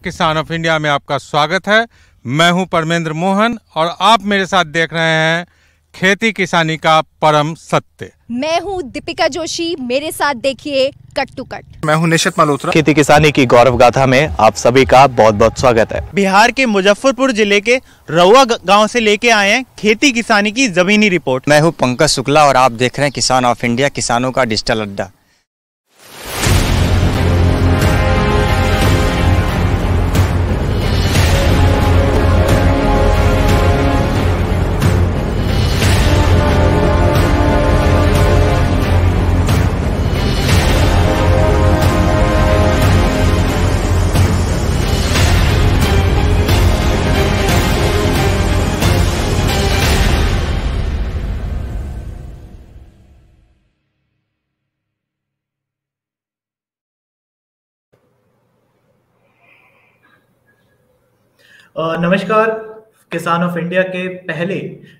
किसान of India में आपका स्वागत है। मैं हूं परमेंद्र मोहन और आप मेरे साथ देख रहे हैं खेती किसानी का परम सत्य। मैं हूं दीपिका जोशी, मेरे साथ देखिए कट टू कट। मैं हूं निशित मल्होत्रा। खेती किसानी की गौरव गाथा में आप सभी का बहुत बहुत स्वागत है। बिहार के मुजफ्फरपुर जिले के रउआ गांव से लेके आए हैं खेती किसानी की जमीनी रिपोर्ट। मैं हूं पंकज शुक्ला और आप देख रहे हैं किसान ऑफ इंडिया, किसानों का डिजिटल अड्डा। नमस्कार। किसान ऑफ इंडिया के पहले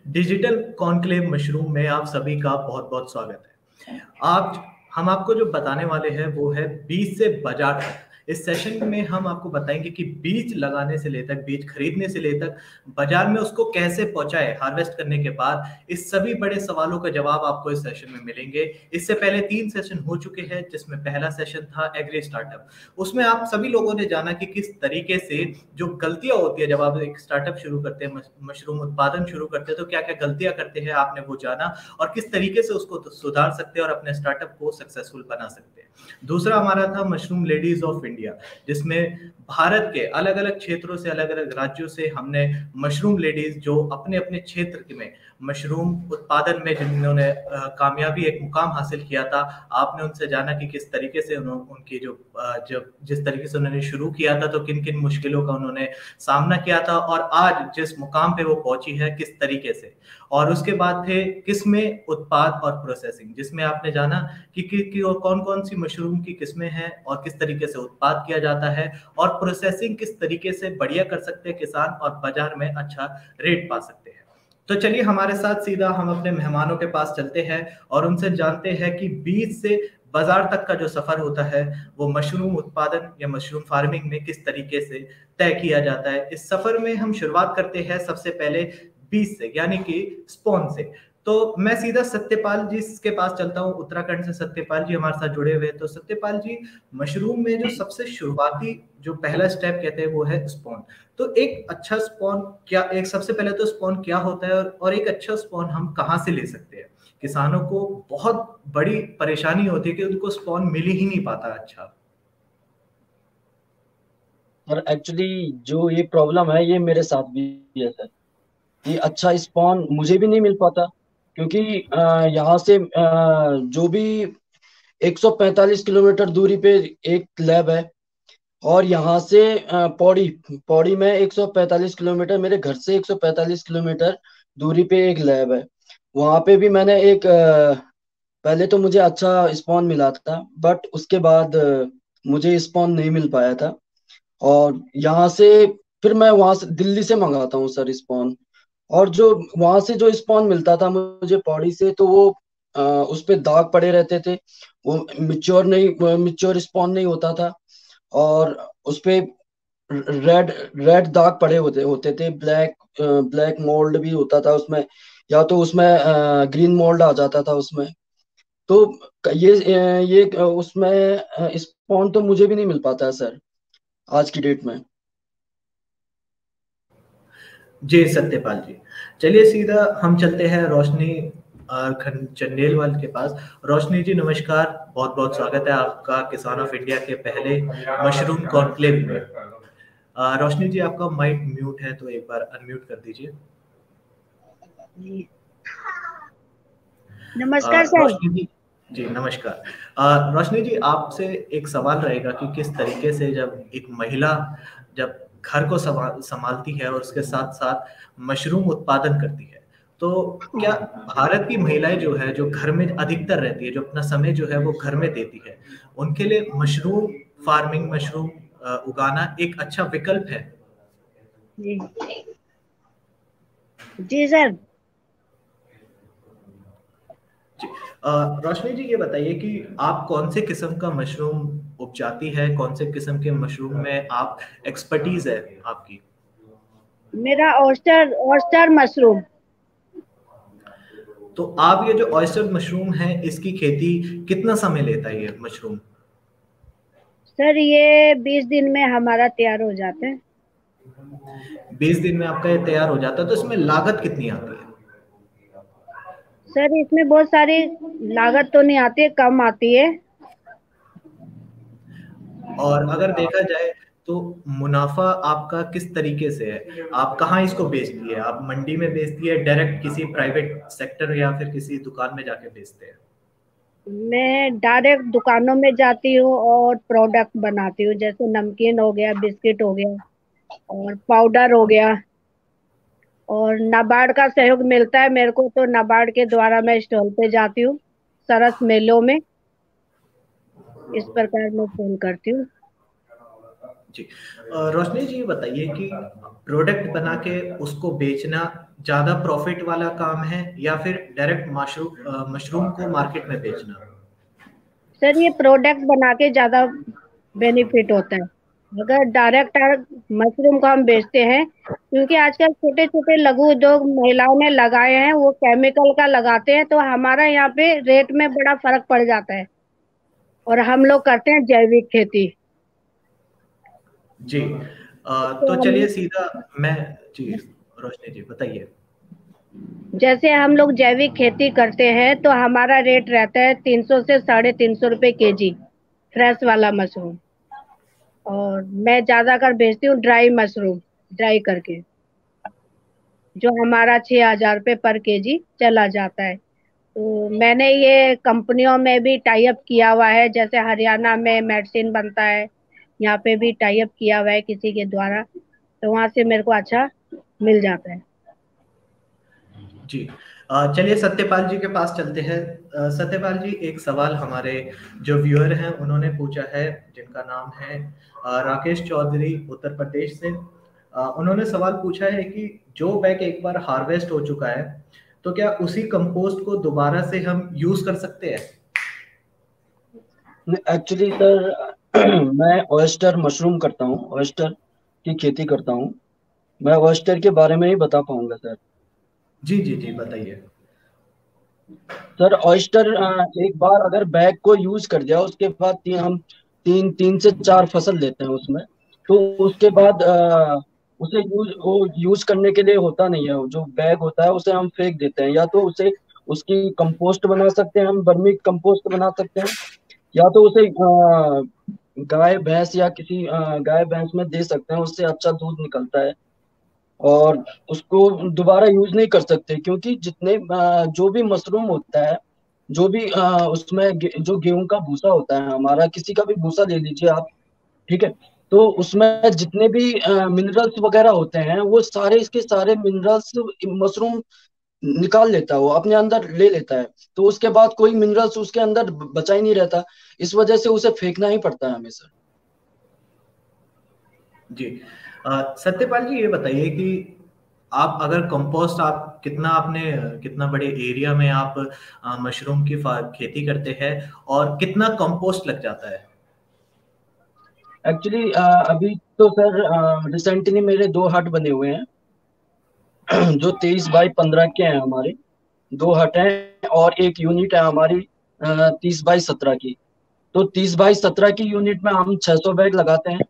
डिजिटल कॉन्क्लेव मशरूम में आप सभी का बहुत बहुत स्वागत है। आज हम आपको जो बताने वाले हैं वो है बीज से बाजार तक। इस सेशन में हम आपको बताएंगे कि बीज लगाने से लेकर बीज खरीदने से लेकर बाजार में उसको कैसे पहुंचाए, हार्वेस्ट करने के बाद इस सभी बड़े सवालों का जवाब आपको इस सेशन में मिलेंगे। इससे पहले 3 सेशन हो चुके हैं, जिसमें पहला सेशन था एग्री स्टार्टअप। उसमें आप सभी लोगों ने जाना कि किस तरीके से जो गलतियां होती है जब आप एक स्टार्टअप शुरू करते हैं, मशरूम उत्पादन शुरू करते हैं, तो क्या क्या गलतियां करते हैं आपने वो जाना और किस तरीके से उसको सुधार सकते हैं और अपने स्टार्टअप को सक्सेसफुल बना सकते हैं। दूसरा हमारा था मशरूम लेडीज ऑफ इंडिया, जिसमें भारत के अलग अलग क्षेत्रों से, अलग अलग राज्यों से हमने मशरूम लेडीज जो अपने अपने क्षेत्र में मशरूम उत्पादन में जिन्होंने कामयाबी एक मुकाम हासिल किया था, आपने उनसे जाना कि किस तरीके से उनकी जब जिस तरीके से उन्होंने शुरू किया था तो किन किन मुश्किलों का उन्होंने सामना किया था और आज जिस मुकाम पे वो पहुंची है किस तरीके से। और उसके बाद थे किस्में, उत्पाद और प्रोसेसिंग, जिसमें आपने जाना कि कौन कौन सी मशरूम की किस्में हैं और किस तरीके से उत्पाद किया जाता है और प्रोसेसिंग किस तरीके से बढ़िया कर सकते हैं किसान और बाजार में अच्छा रेट पा सकते हैं। तो चलिए हमारे साथ सीधा हम अपने मेहमानों के पास चलते हैं और उनसे जानते हैं कि बीज से बाजार तक का जो सफर होता है वो मशरूम उत्पादन या मशरूम फार्मिंग में किस तरीके से तय किया जाता है। इस सफर में हम शुरुआत करते हैं सबसे पहले बीज से, यानी कि स्पॉन से। तो मैं सीधा सत्यपाल जी के पास चलता हूँ। उत्तराखंड से सत्यपाल जी हमारे साथ जुड़े हुए हैं। तो सत्यपाल जी, मशरूम में जो सबसे शुरुआती जो पहला स्टेप कहते हैं वो है स्पॉन। तो एक अच्छा स्पॉन क्या, एक सबसे पहले तो स्पॉन क्या होता है और एक अच्छा स्पॉन हम कहाँ से ले सकते हैं? किसानों को बहुत बड़ी परेशानी होती है कि उनको स्पॉन मिल ही नहीं पाता। अच्छा और एक्चुअली जो ये प्रॉब्लम है ये मेरे साथ भी है सर, कि अच्छा स्पॉन मुझे भी नहीं मिल पाता, क्योंकि यहाँ से जो भी 145 किलोमीटर दूरी पे एक लैब है और यहाँ से पौड़ी पौड़ी में 145 किलोमीटर, मेरे घर से 145 किलोमीटर दूरी पे एक लैब है। वहाँ पे भी मैंने एक पहले तो मुझे अच्छा स्पॉन मिला था, बट उसके बाद मुझे स्पॉन नहीं मिल पाया था। और यहाँ से फिर मैं वहां से दिल्ली से मंगाता हूँ सर स्पॉन। और जो वहां से जो स्पॉन मिलता था मुझे पौड़ी से, तो वो उस पे दाग पड़े रहते थे, वो मिच्योर स्पॉन नहीं होता था और उस पे रेड रेड दाग पड़े होते होते थे। ब्लैक मोल्ड भी होता था उसमें, या तो उसमें ग्रीन मोल्ड आ जाता था उसमें। तो ये उसमें स्पॉन तो मुझे भी नहीं मिल पाता है सर आज की डेट में। जी सत्यपाल जी, चलिए सीधा हम चलते हैं रोशनी चंदेलवाल के पास। रोशनी जी नमस्कार, बहुत बहुत स्वागत है आपका किसान ऑफ इंडिया के पहले मशरूम कॉन्क्लेव में। रोशनी जी आपका माइक म्यूट है, तो एक बार अनम्यूट कर दीजिए। नमस्कार सर। रोशनी जी नमस्कार। रोशनी जी, आपसे एक सवाल रहेगा कि किस तरीके से जब एक महिला जब घर को संभालती है और उसके साथ साथ मशरूम उत्पादन करती है, तो क्या भारत की महिलाएं जो है, जो घर में अधिकतर रहती है, जो अपना समय जो है वो घर में देती है, उनके लिए मशरूम फार्मिंग, मशरूम उगाना एक अच्छा विकल्प है? जी जी सर। जी। रोशनी जी, ये बताइए कि आप कौन से किस्म का मशरूम उपजाती है, कौन से किस्म के मशरूम में आप एक्सपर्टीज है आपकी? मेरा ऑयस्टर ऑयस्टर मशरूम। तो आप ये जो ऑयस्टर मशरूम है, इसकी खेती कितना समय लेता है ये मशरूम? सर ये 20 दिन में हमारा तैयार हो जाता है। 20 दिन में आपका ये तैयार हो जाता है, तो इसमें लागत कितनी आती है? सर इसमें बहुत सारी लागत तो नहीं आती है, कम आती है। और अगर देखा जाए तो मुनाफा आपका किस तरीके से है? आप कहाँ इसको बेचती है? आप मंडी में बेचती है, डायरेक्ट किसी प्राइवेट सेक्टर या फिर किसी दुकान में जाके बेचते हैं? मैं डायरेक्ट दुकानों में जाती हूँ और प्रोडक्ट बनाती हूँ, जैसे नमकीन हो गया, बिस्किट हो गया और पाउडर हो गया। और नाबार्ड का सहयोग मिलता है मेरे को, तो नाबार्ड के द्वारा मैं स्टॉल पे जाती हूँ, सरस मेलों में। इस प्रकार मैं फोन करती हूँ। जी। रोशनी जी, ये बताइए कि प्रोडक्ट बना के उसको बेचना ज्यादा प्रॉफिट वाला काम है या फिर डायरेक्ट मशरूम को मार्केट में बेचना? सर ये प्रोडक्ट बना के ज्यादा बेनिफिट होता है। अगर डायरेक्ट मशरूम को हम बेचते हैं, क्योंकि आजकल छोटे छोटे लघु उद्योग महिलाओं ने लगाए हैं, वो केमिकल का लगाते हैं, तो हमारा यहाँ पे रेट में बड़ा फर्क पड़ जाता है। और हम लोग करते हैं जैविक खेती। जी। तो चलिए सीधा मैं जी, रोशनी जी बताइए। जैसे हम लोग जैविक खेती करते हैं तो हमारा रेट रहता है 300 से 350 रुपए केजी, फ्रेश वाला मशरूम। और मैं ज्यादा कर बेचती हूँ ड्राई मशरूम, ड्राई करके, जो हमारा 6,000 रुपये पर केजी चला जाता है। तो मैंने ये कंपनियों में भी टाई अप किया हुआ है, जैसे हरियाणा में मेडिसिन बनता है, यहाँ पे भी टाई अप किया हुआ है किसी के द्वारा, तो वहां से मेरे को अच्छा मिल जाता है। जी। चलिए सत्यपाल जी के पास चलते हैं। सत्यपाल जी, एक सवाल हमारे जो व्यूअर हैं उन्होंने पूछा है, जिनका नाम है राकेश चौधरी, उत्तर प्रदेश से। उन्होंने सवाल पूछा है कि जो बैग एक बार हार्वेस्ट हो चुका है, तो क्या उसी कंपोस्ट को दोबारा से हम यूज कर सकते हैं? एक्चुअली सर मैं ऑयस्टर मशरूम करता हूँ, ऑयस्टर की खेती करता हूँ। मैं ऑयस्टर के बारे में ही बता पाऊंगा सर। जी जी जी, बताइए। सर ऑयस्टर एक बार अगर बैग को यूज कर दिया, उसके बाद हम तीन से चार फसल लेते हैं उसमें। तो उसके बाद उसे यूज करने के लिए होता नहीं है। जो बैग होता है उसे हम फेंक देते हैं, या तो उसे उसकी कंपोस्ट बना सकते हैं, हम वर्मी कंपोस्ट बना सकते हैं, या तो उसे गाय भैंस या किसी गाय भैंस में दे सकते हैं, उससे अच्छा दूध निकलता है। और उसको दोबारा यूज नहीं कर सकते, क्योंकि जितने जो भी मशरूम होता है, जो भी उसमें जो गेहूं का भूसा होता है, हमारा किसी का भी भूसा ले लीजिए आप, ठीक है, तो उसमें जितने भी मिनरल्स वगैरह होते हैं, वो सारे इसके सारे मिनरल्स मशरूम निकाल लेता है, वो अपने अंदर ले लेता है। तो उसके बाद कोई मिनरल्स उसके अंदर बचा ही नहीं रहता, इस वजह से उसे फेंकना ही पड़ता है हमेशा। जी। सत्यपाल जी, ये बताइए कि आप अगर कंपोस्ट, आप कितना बड़े एरिया में आप मशरूम की खेती करते हैं और कितना कंपोस्ट लग जाता है? एक्चुअली अभी तो सर रिसेंटली मेरे 2 हट बने हुए हैं जो 23 बाई 15 के हैं हमारे। 2 हट हैं और एक यूनिट है हमारी 30 बाई 17 की। तो 30 बाई 17 की यूनिट में हम 600 बैग लगाते हैं,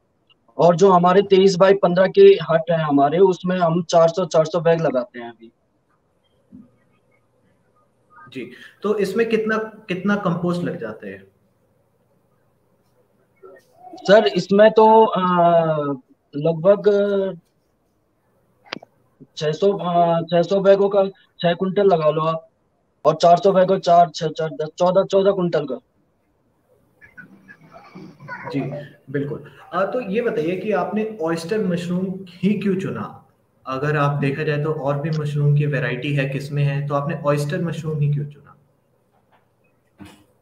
और जो हमारे 23 बाई 15 के हट है हमारे, उसमें हम 400 बैग लगाते हैं अभी। जी। तो इसमें कितना कितना कंपोस्ट लग जाते हैं? सर इसमें तो लगभग 600 बैगों का 6 कुंटल लगा लो आप, और 400 बैगों 4 6 4 10 14 कुंटल का। जी बिल्कुल। तो ये बताइए कि आपने ऑयस्टर मशरूम ही क्यों चुना? अगर आप देखा जाए तो और भी मशरूम की वैरायटी है, किस्में हैं, तो आपने ऑयस्टर मशरूम ही क्यों चुना?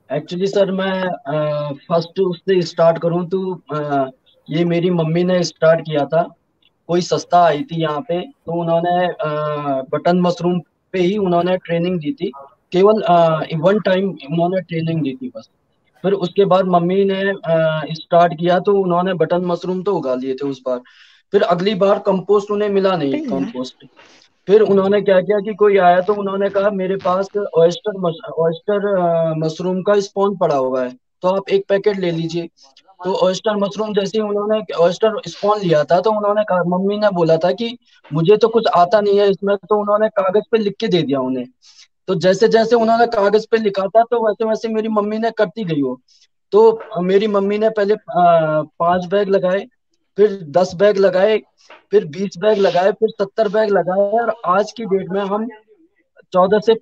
एक्चुअली सर मैं फर्स्ट उससे स्टार्ट करूं तो ये मेरी मम्मी ने स्टार्ट किया था। कोई सस्ता आई थी यहाँ पे, तो उन्होंने बटन मशरूम पे ही उन्होंने ट्रेनिंग दी थी केवल 1 टाइम उन्होंने ट्रेनिंग दी थी बस। फिर उसके बाद मम्मी ने स्टार्ट किया तो उन्होंने बटन मशरूम तो उगा लिए थे उस बार। फिर अगली बार कंपोस्ट उन्हें मिला नहीं कंपोस्ट। फिर उन्होंने क्या किया कि कोई आया तो उन्होंने कहा मेरे पास ऑयस्टर मशरूम का स्पॉन पड़ा हुआ है, तो आप एक पैकेट ले लीजिए। तो ऑयस्टर मशरूम जैसे ही उन्होंने ऑयस्टर स्पॉन लिया था तो उन्होंने कहा, मम्मी ने बोला था कि मुझे तो कुछ आता नहीं है इसमें, तो उन्होंने कागज पे लिख के दे दिया उन्हें। तो जैसे जैसे उन्होंने कागज पे लिखा था तो वैसे वैसे मेरी मम्मी ने करती गई वो। तो मेरी मम्मी ने पहले 5 बैग लगाए, फिर 10 बैग लगाए, फिर 20 बैग लगाए, फिर 70 बैग लगाए, और आज की डेट में हम 14 से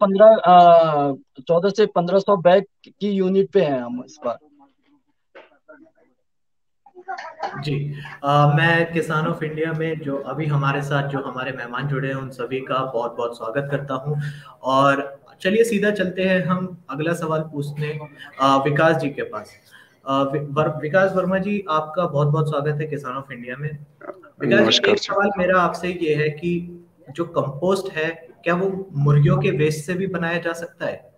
1500 बैग की यूनिट पे हैं हम इस बार। जी, मैं किसान ऑफ इंडिया में जो अभी हमारे साथ जो हमारे मेहमान जुड़े हैं उन सभी का बहुत बहुत स्वागत करता हूं। और चलिए सीधा चलते हैं हम अगला सवाल पूछने विकास जी के पास। विकास वर्मा जी, आपका बहुत बहुत स्वागत है किसान ऑफ इंडिया में। विकास जी, एक सवाल मेरा आपसे ये है कि जो कंपोस्ट है क्या वो मुर्गियों के वेस्ट से भी बनाया जा सकता है?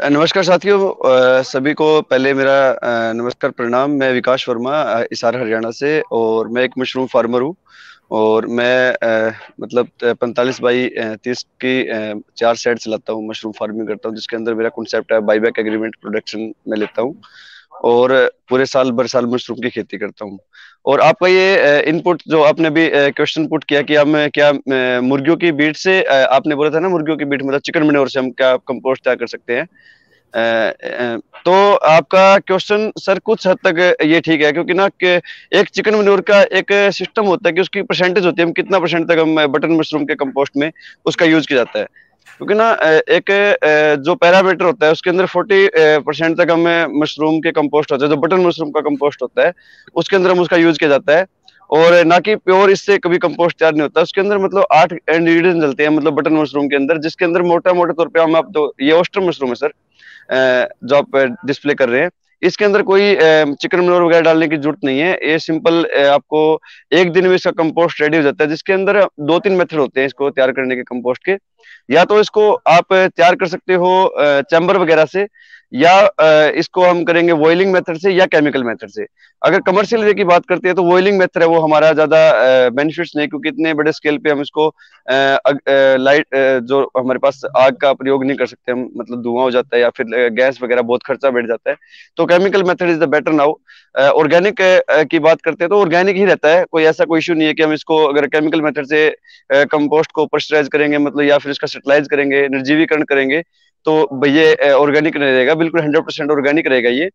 नमस्कार साथियों, सभी को पहले मेरा नमस्कार प्रणाम। मैं विकास वर्मा हिसार हरियाणा से, और मैं एक मशरूम फार्मर हूँ। और मैं मतलब 45 बाई 30 की 4 सेट चलाता हूँ, मशरूम फार्मिंग करता हूँ, जिसके अंदर मेरा कॉन्सेप्ट है बाईबैक एग्रीमेंट प्रोडक्शन में लेता हूँ, और पूरे साल भर साल मशरूम की खेती करता हूँ। और आपका ये इनपुट जो आपने भी क्वेश्चन पुट किया कि हम क्या मुर्गियों की बीट से, आपने बोला था ना मुर्गियों की बीट मतलब चिकन मैन्योर से हम क्या कंपोस्ट तैयार कर सकते हैं। तो आपका क्वेश्चन सर कुछ हद तक ये ठीक है, क्योंकि ना एक चिकन मैन्योर का एक सिस्टम होता है कि उसकी परसेंटेज होती है, हम कितना परसेंट तक हम बटन मशरूम के कंपोस्ट में उसका यूज किया जाता है। क्योंकि ना एक जो पैरामीटर होता है उसके अंदर 40% तक हमें मशरूम के कंपोस्ट होता है, जो बटन मशरूम का कंपोस्ट होता है उसके अंदर हम उसका यूज किया जाता है। और ना कि प्योर इससे कभी कंपोस्ट तैयार नहीं होता, उसके अंदर मतलब 8 इंग्रेडिएंट्स डलते हैं मतलब बटन मशरूम के अंदर, जिसके अंदर मोटा मोटे तौर पे हम आप तो ये ऑयस्टर मशरूम है सर जो आप डिस्प्ले कर रहे हैं, इसके अंदर कोई चिकन मैन्योर वगैरह डालने की जरूरत नहीं है। ये सिंपल आपको एक दिन में इसका कंपोस्ट रेडी हो जाता है, जिसके अंदर 2-3 मेथड होते हैं इसको तैयार करने के कंपोस्ट के। या तो इसको आप तैयार कर सकते हो चैम्बर वगैरह से, या इसको हम करेंगे बॉइलिंग मेथड से या केमिकल मेथड से। अगर कमर्शियल वे की बात करते हैं तो बॉइलिंग मेथड है वो हमारा ज्यादा बेनिफिट्स नहीं, क्योंकि इतने बड़े स्केल पे हम इसको लाइट जो हमारे पास आग का प्रयोग नहीं कर सकते हम, मतलब धुआं हो जाता है या फिर गैस वगैरह बहुत खर्चा बैठ जाता है। तो chemical method is the better now. Organic की बात करते हैं तो ऑर्गेनिक ही रहता है, कोई ऐसा कोई इशू नहीं है कि हम इसको अगर केमिकल मेथड से कंपोस्ट को प्रेशराइज करेंगे मतलब या फिर इसका फर्टिलाइज करेंगे, निर्जीवीकरण करेंगे तो ये ऑर्गेनिक नहीं रहेगा, बिल्कुल 100% ऑर्गेनिक रहेगा ये।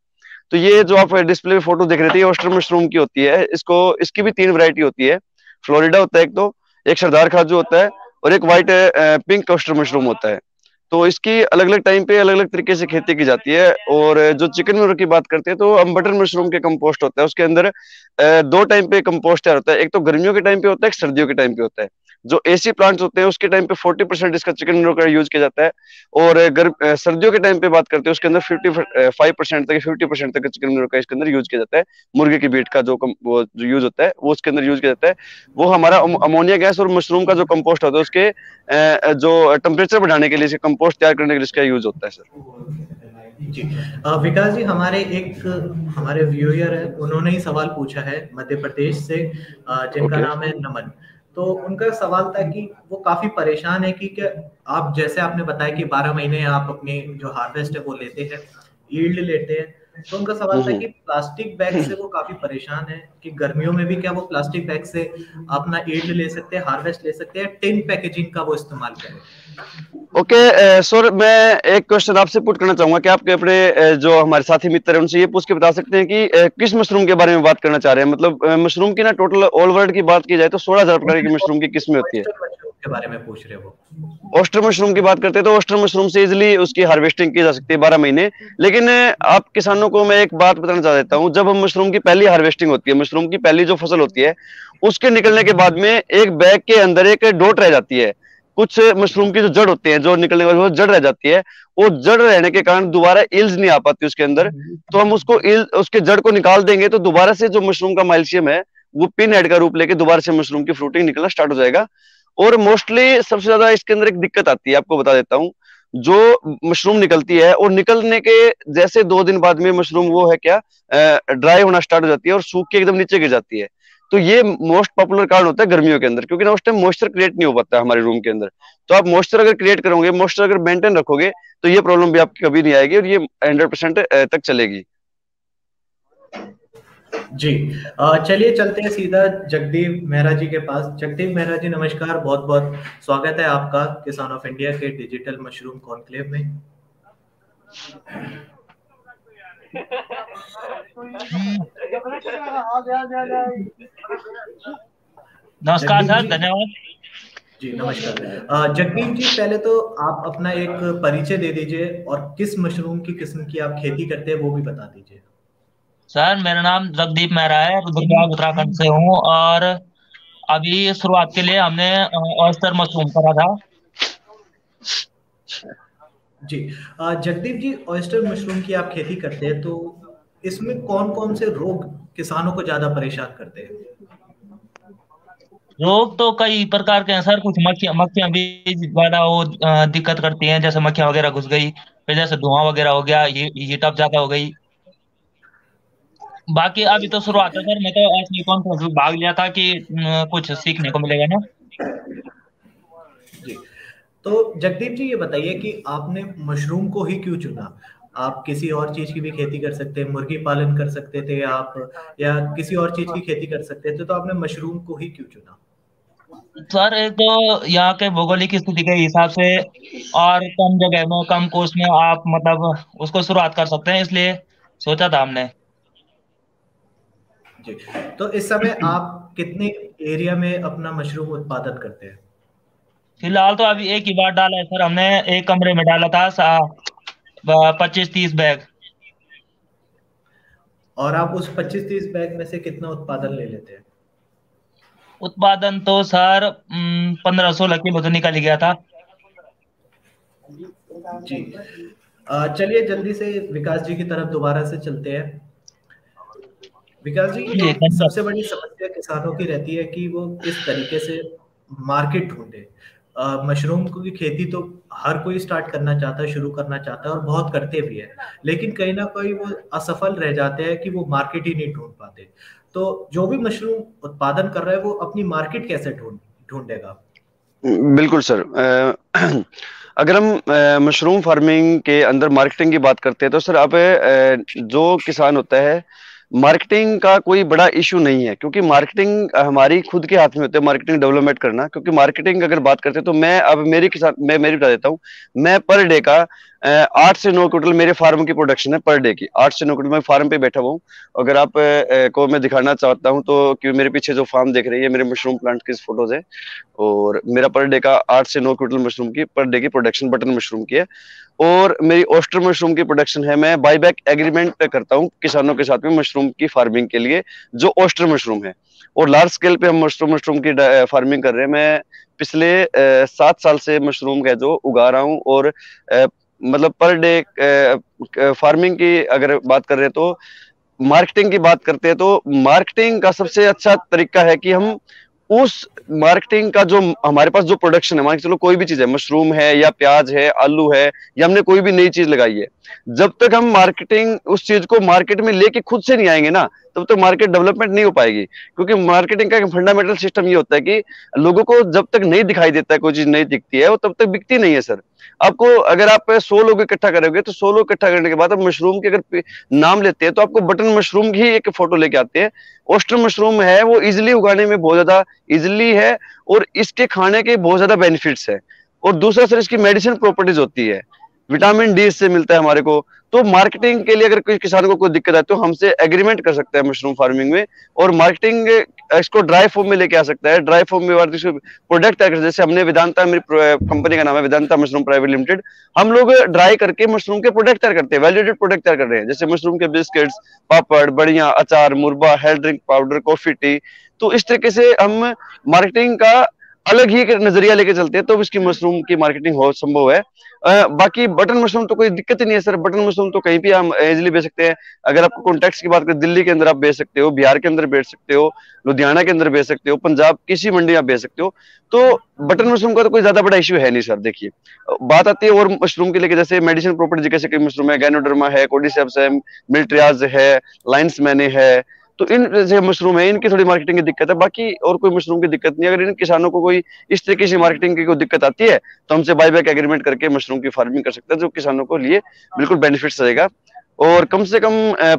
तो ये जो आप डिस्प्ले में फोटो देख रहे थे, ऑयस्टर मशरूम की होती है। इसकी भी 3 वैरायटी होती है। फ्लोरिडा होता है एक, तो एक सरदार खाजू होता है, और एक व्हाइट पिंक ऑयस्टर मशरूम होता है। तो इसकी अलग अलग टाइम पे अलग अलग तरीके से खेती की जाती है। और जो चिकन मैन्योर की बात करते हैं तो हम बटन मशरूम के कंपोस्ट होता है, उसके अंदर 2 टाइम पे कंपोस्ट तैयार होता है, एक तो गर्मियों के टाइम पे होता है, एक सर्दियों के टाइम पे होता है। जो एसी प्लांट्स होते हैं उसके टाइम पे 40% इसका चिकन मैन्योर का यूज किया जाता है, और सर्दियों के टाइम पे बात करते हैं उसके अंदर 55% तक 50% तक चिकन मैन्योर का इसके अंदर यूज किया जाता है। मुर्गे की बीट का जो यूज होता है वो उसके अंदर यूज किया जाता है। वो हमारा अमोनिया गैस और मशरूम का जो कंपोस्ट होता है उसके जो टेम्परेचर बढ़ाने के लिए कंपोस्ट तैयार करने के लिए इसका यूज होता है सर। जी, विकास जी, हमारे व्यूअर है, उन्होंने ही सवाल पूछा है मध्य प्रदेश से, जिनका नाम है नमन। तो उनका सवाल था कि वो काफी परेशान है कि आप जैसे आपने बताया कि 12 महीने आप अपनी जो हार्वेस्ट है वो लेते हैं, यील्ड लेते हैं। तो उनका सवाल था कि प्लास्टिक बैग से वो काफी परेशान है कि गर्मियों में भी क्या वो प्लास्टिक बैग से अपना यील्ड ले सकते हैं, हार्वेस्ट ले सकते हैं, टिन पैकेजिंग का वो इस्तेमाल करें? ओके सर, मैं एक क्वेश्चन आपसे पुट करना चाहूंगा कि आपके अपने जो हमारे साथी मित्र हैं उनसे ये पूछ के बता सकते हैं कि किस मशरूम के बारे में बात करना चाह रहे हैं। मतलब मशरूम की ना टोटल ऑल वर्ल्ड की बात की जाए तो 16,000 प्रकार की मशरूम की किस्में होती है। के बारे में पूछ रहे हो? ऑयस्टर मशरूम की बात करते हैं तो ऑयस्टर मशरूम से इजिली उसकी हार्वेस्टिंग की जा सकती है 12 महीने। लेकिन आप किसानों को मैं एक बात बताना चाह देता हूँ, जब हम मशरूम की पहली हार्वेस्टिंग होती है, मशरूम की पहली जो फसल होती है उसके निकलने के बाद में एक बैग के अंदर एक डोट रह जाती है। कुछ मशरूम की जो जड़ होती है जो निकलने के बाद वो जड़ रह जाती है, वो जड़ रहने के कारण दोबारा इल्स नहीं आ पाती उसके अंदर। तो हम उसके जड़ को निकाल देंगे तो दोबारा से जो मशरूम का माइल्शियम है वो पिन हेड का रूप लेके दोबारा से मशरूम की फ्रूटिंग निकलना स्टार्ट हो जाएगा। और मोस्टली सबसे ज्यादा इसके अंदर एक दिक्कत आती है, आपको बता देता हूँ, जो मशरूम निकलती है और निकलने के जैसे 2 दिन बाद में मशरूम वो है क्या ड्राई होना स्टार्ट हो जाती है और सूख के एकदम नीचे गिर जाती है। तो ये मोस्ट पॉपुलर कारण होता है गर्मियों के अंदर, क्योंकि ना उस टाइम मॉइस्चर क्रिएट नहीं हो पाता है हमारे रूम के अंदर। तो आप मॉइस्चर अगर क्रिएट करोगे, मॉइस्चर अगर मेंटेन रखोगे, तो ये प्रॉब्लम भी आपकी कभी नहीं आएगी और ये 100% तक चलेगी। जी, चलिए चलते हैं सीधा जगदीप मेहरा जी के पास। जगदीप मेहरा जी नमस्कार, बहुत बहुत स्वागत है आपका किसान ऑफ इंडिया के डिजिटल मशरूम कॉन्क्लेव में। नमस्कार सर, धन्यवाद। जी नमस्कार। जगदीप जी, पहले तो आप अपना एक परिचय दे दीजिए और किस मशरूम की किस्म की आप खेती करते हैं वो भी बता दीजिए। सर मेरा नाम जगदीप मेहरा है, रुद्रप्रयाग उत्तराखंड से हूँ और अभी शुरुआत के लिए हमने ऑयस्टर मशरूम करा था। जी, जगदीप जी, ऑयस्टर मशरूम की आप खेती करते हैं, तो इसमें कौन कौन से रोग किसानों को ज्यादा परेशान करते हैं? रोग तो कई प्रकार के हैं सर। कुछ मक्खियां भी ज्यादा वो दिक्कत करती हैं, जैसे मक्खियां वगैरह घुस गई, फिर जैसे धुआं वगैरह हो गया, ये टप ज्यादा हो गई। बाकी अभी तो शुरुआत है सर, मैं तो ऐसे कॉन्फ्रेंस में भाग लिया था कि कुछ सीखने को मिलेगा ना। जी, तो जगदीप जी ये बताइए कि आपने मशरूम को ही क्यों चुना? आप किसी और चीज की भी खेती कर सकते हैं, मुर्गी पालन कर सकते थे आप, या किसी और चीज की खेती कर सकते थे, तो आपने मशरूम को ही क्यों चुना? सर एक तो यहाँ के भौगोलिक स्थिति के हिसाब से और कम जगह में कम कोस्ट में आप मतलब उसको शुरुआत कर सकते हैं, इसलिए सोचा था हमने। जी, तो इस समय आप कितने एरिया में अपना मशरूम उत्पादन करते हैं? फिलहाल तो अभी एक ही बार डाला है सर हमने, एक कमरे में डाला था 25-30 बैग। और आप उस 25-30 बैग में से कितना उत्पादन ले लेते हैं? उत्पादन तो सर 15-16 किलो तो निकल गया था। जी, चलिए जल्दी से विकास जी की तरफ दोबारा से चलते हैं। विकास जी, सबसे बड़ी समस्या किसानों की रहती है कि वो किस तरीके से मार्केट ढूंढे। मशरूम की खेती तो हर कोई स्टार्ट करना चाहता है, शुरू करना चाहता है और बहुत करते भी है, लेकिन कहीं ना कहीं वो असफल रह जाते हैं कि वो मार्केट ही नहीं ढूंढ पाते। तो जो भी मशरूम उत्पादन कर रहा है वो अपनी मार्केट कैसे ढूंढेगा? बिल्कुल सर, अगर हम मशरूम फार्मिंग के अंदर मार्केटिंग की बात करते हैं तो सर अब जो किसान होता है, मार्केटिंग का कोई बड़ा इशू नहीं है, क्योंकि मार्केटिंग हमारी खुद के हाथ में होती है, मार्केटिंग डेवलपमेंट करना। क्योंकि मार्केटिंग अगर बात करते हैं तो मैं अब मेरी बता देता हूँ, मैं पर डे का 8 से 9 क्विंटल मेरे फार्म की प्रोडक्शन है पर डे की। 8 से 9 क्विंटल मैं फार्म पे बैठा हुआ हूँ। अगर आप को मैं दिखाना चाहता हूँ तो, क्योंकि मेरे पीछे जो फार्म देख रही है मेरे मशरूम प्लांट की फोटोज है, और मेरा पर डे का 8 से 9 क्विंटल मशरूम की पर डे की प्रोडक्शन बटन मशरूम की है। और मेरी ऑयस्टर मशरूम की प्रोडक्शन है, मैं बाईबैक एग्रीमेंट करता हूँ किसानों के साथ में मशरूम की फार्मिंग के लिए, जो ऑयस्टर मशरूम है। और लार्ज स्केल पे हम मशरूम की फार्मिंग कर रहे हैं। मैं पिछले 7 साल से मशरूम का जो उगा रहा हूँ, और मतलब पर डे फार्मिंग की अगर बात कर रहे हैं तो, मार्केटिंग की बात करते हैं तो मार्केटिंग का सबसे अच्छा तरीका है कि हम उस मार्केटिंग का जो हमारे पास जो प्रोडक्शन है, मान के चलो कोई भी चीज है, मशरूम है या प्याज है, आलू है, या हमने कोई भी नई चीज लगाई है, जब तक हम मार्केटिंग उस चीज को मार्केट में लेके खुद से नहीं आएंगे ना, तब तक मार्केट डेवलपमेंट नहीं हो पाएगी। क्योंकि मार्केटिंग का एक फंडामेंटल सिस्टम ये होता है कि लोगों को जब तक नहीं दिखाई देता है, कोई चीज नहीं दिखती है, वो तब तक बिकती नहीं है सर। आपको अगर आप 100 लोग इकट्ठा करोगे तो 100 लोग इकट्ठा करने के बाद आप मशरूम के अगर नाम लेते हैं तो आपको बटन मशरूम की एक फोटो लेके आते हैं। ऑयस्टर मशरूम है वो इजिली उगाने में बहुत ज्यादा इजिली है, और इसके खाने के बहुत ज्यादा बेनिफिट्स है। और दूसरा सर, इसकी मेडिसिन प्रॉपर्टीज होती है, विटामिन डी से मिलता है हमारे को। तो मार्केटिंग के लिए अगर कोई किसान को कोई दिक्कत है तो हमसे एग्रीमेंट कर सकता है मशरूम फार्मिंग में, और मार्केटिंग इसको ड्राई फॉर्म में लेके आ सकता है। ड्राई फॉर्म में प्रोडक्ट तैयार कर, जैसे हमने वेदांता, मेरी कंपनी का नाम है वेदांता मशरूम प्राइवेट लिमिटेड, हम लोग ड्राई करके मशरूम के प्रोडक्ट तैयार करते हैं, वैल्यूएडेड प्रोडक्ट तैयार कर रहे हैं, जैसे मशरूम के बिस्किट्स, पापड़, बड़ियां, अचार, मुरबा, health drink powder, coffee, tea. तो इस तरीके से हम मार्केटिंग का अलग ही नजरिया लेके चलते हैं तो इसकी मशरूम की मार्केटिंग हो संभव है। बाकी बटन मशरूम तो कोई दिक्कत ही नहीं है सर। बटन मशरूम तो कहीं भी हम इजिली बेच सकते हैं। अगर आपको कॉन्टेक्ट की बात करें, दिल्ली के अंदर आप बेच सकते हो, बिहार के अंदर बेच सकते हो, लुधियाना के अंदर बेच सकते हो, पंजाब किसी मंडी आप बेच सकते हो। तो बटन मशरूम का तो कोई ज्यादा बड़ा इश्यू है नहीं सर। देखिए बात आती है और मशरूम के लेके, जैसे मेडिसिन प्रॉपर्टी जैसे कई मशरूम है, गैनोडर्मा है, कोर्डिसेप्स है, मिलिट्रियाज है, लाइन्स मैने है, तो इन जैसे मशरूम है इनकी थोड़ी मार्केटिंग की दिक्कत है। बाकी और कोई मशरूम की दिक्कत नहीं। अगर इन किसानों को कोई इस तरीके से मार्केटिंग की कोई दिक्कत आती है तो हमसे बायबैक एग्रीमेंट करके मशरूम की फार्मिंग कर सकते हैं, जो किसानों को लिए बिल्कुल बेनिफिट्स रहेगा। और कम से कम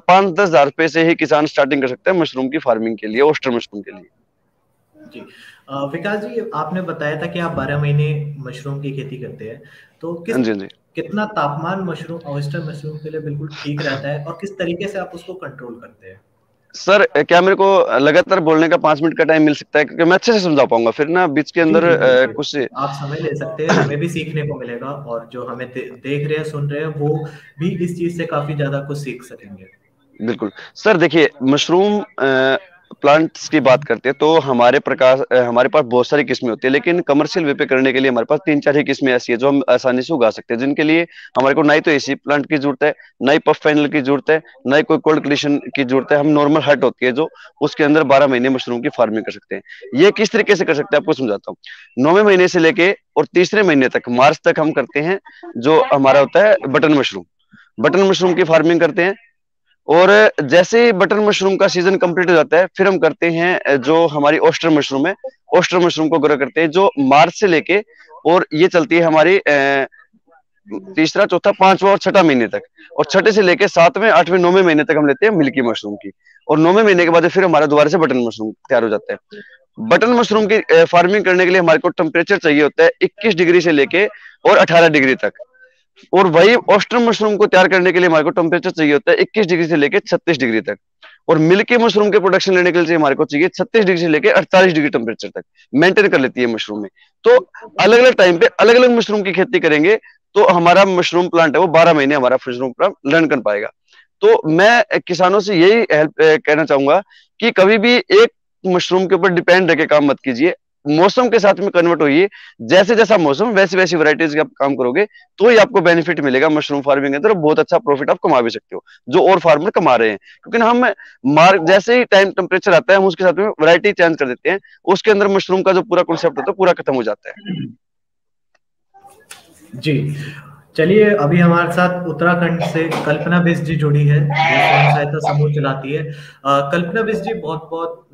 5-10 हजार रुपए से ही किसान स्टार्टिंग कर सकते हैं मशरूम की फार्मिंग के लिए, ऑयस्टर मशरूम के लिए। जी विकास जी, आपने बताया था कि आप 12 महीने मशरूम की खेती करते हैं, तो कितना तापमान मशरूम, ऑयस्टर मशरूम के लिए बिल्कुल ठीक रहता है और किस तरीके से आप उसको कंट्रोल करते हैं? सर क्या मेरे को लगातार बोलने का 5 मिनट का टाइम मिल सकता है, क्योंकि मैं अच्छे से समझा पाऊंगा, फिर ना बीच के अंदर कुछ आप समय ले सकते हैं, हमें भी सीखने को मिलेगा और जो हमें देख रहे हैं सुन रहे हैं वो भी इस चीज से काफी ज्यादा कुछ सीख सकेंगे। बिल्कुल सर। देखिए मशरूम प्लांट्स की बात करते हैं तो हमारे पास बहुत सारी किस्में होती है, लेकिन कमर्शियल वे पे करने के लिए हमारे पास 3-4 ही किस्में ऐसी है जो हम आसानी से उगा सकते हैं, जिनके लिए हमारे को ना ही तो एसी प्लांट की जरूरत है, ना ही पफ फैनल की जरूरत है, ना ही कोई कोल्ड कंडीशन की जरूरत है। हम नॉर्मल हट होती है जो, उसके अंदर 12 महीने मशरूम की फार्मिंग कर सकते हैं। ये किस तरीके से कर सकते हैं आपको समझाता हूँ। 9वें महीने से लेके और 3रे महीने तक, मार्च तक हम करते हैं जो हमारा होता है बटन मशरूम की फार्मिंग करते हैं। और जैसे ही बटन मशरूम का सीजन कंप्लीट हो जाता है फिर हम करते हैं जो हमारी ऑयस्टर मशरूम है, ऑयस्टर मशरूम को ग्रो करते हैं, जो मार्च से लेके और ये चलती है हमारी 3रा, 4था, 5वां और 6ठा महीने तक। और 6ठे से लेके 7वें, 8वें, 9वें महीने तक हम लेते हैं मिल्की मशरूम की। और 9वें महीने के बाद फिर हमारा दोबारा से बटन मशरूम तैयार हो जाता है। बटन मशरूम की फार्मिंग करने के लिए हमारे को टेम्परेचर चाहिए होता है 21 डिग्री से लेके और 18 डिग्री तक। और वही ऑयस्टर मशरूम को तैयार करने के लिए हमारे को टेम्परेचर चाहिए होता है 21 डिग्री से लेके 36 डिग्री तक। और मिल्की मशरूम के प्रोडक्शन लेने के लिए हमारे को चाहिए 36 डिग्री से लेके 48 डिग्री टेम्परेचर तक मेंटेन कर लेती है मशरूम में। तो अलग अलग टाइम पे अलग अलग मशरूम की खेती करेंगे तो हमारा मशरूम प्लांट है वो 12 महीने हमारा मशरूम प्लांट लर्न कर पाएगा। तो मैं किसानों से यही कहना चाहूंगा कि कभी भी एक मशरूम के ऊपर डिपेंड रह के काम मत कीजिए, मौसम के साथ में कन्वर्ट होइए। जैसे जैसा मौसम वैसी वैसी वैरायटीज का काम करोगे तो ही आपको बेनिफिट मिलेगा मशरूम फार्मिंग के अंदर। बहुत अच्छा प्रॉफिट आप कमा भी सकते हो जो और फार्मर कमा रहे हैं, क्योंकि हम जैसे ही टाइम टेम्परेचर आता है हम उसके साथ में वैरायटी चेंज कर देते हैं, उसके अंदर मशरूम का जो पूरा कॉन्सेप्ट होता है पूरा खत्म हो जाता है। जी चलिए, अभी हमारे साथ उत्तराखंड से कल्पना बिष्ट जी जुड़ी है, जो स्वयं सहायता समूह चलाती है। कल्पना बिष्ट जी, बहुत बहुत